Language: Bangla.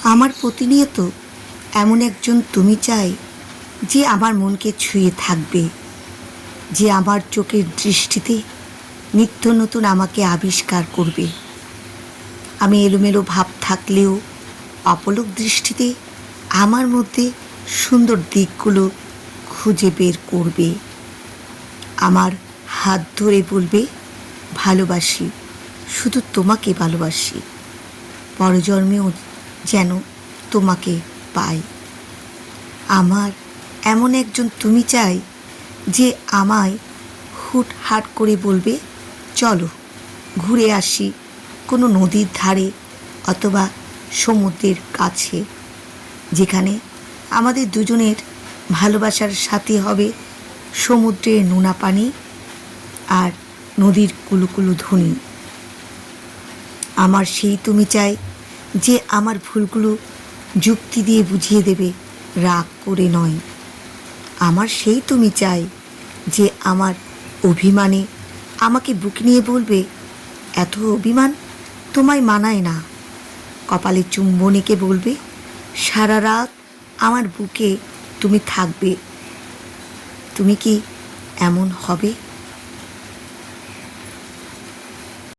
আমার প্রতিনিয়ত এমন একজন তুমি চাই যে আমার মনকে ছুঁয়ে থাকবে, যে আমার চোখের দৃষ্টিতে নিত্য নতুন আমাকে আবিষ্কার করবে। আমি এলোমেলো ভাব থাকলেও অপলক দৃষ্টিতে আমার মধ্যে সুন্দর দিকগুলো খুঁজে বের করবে। আমার হাত ধরে বলবে, ভালোবাসি, শুধু তোমাকে ভালোবাসি, পরজন্মেও যেন তোমাকে পাই। আমার এমন একজন তুমি চাই যে আমায় হুটহাট করে বলবে, চলো ঘুরে আসি কোনো নদীর ধারে অথবা সমুদ্রের কাছে, যেখানে আমাদের দুজনের ভালোবাসার সাথী হবে সমুদ্রের নোনা পানি আর নদীর কুলুকুলু ধ্বনি। আমার সেই তুমি চাই যে আমার ভুলগুলো যুক্তি দিয়ে বুঝিয়ে দেবে, রাগ করে নয়। আমার সেই তুমি চাই যে আমার অভিমানে আমাকে বুক নিয়ে বলবে, এত অভিমান তোমায় মানায় না। কপালে চুম্বনীকে বলবে, সারা রাত আমার বুকে তুমি থাকবে। তুমি কি এমন হবে?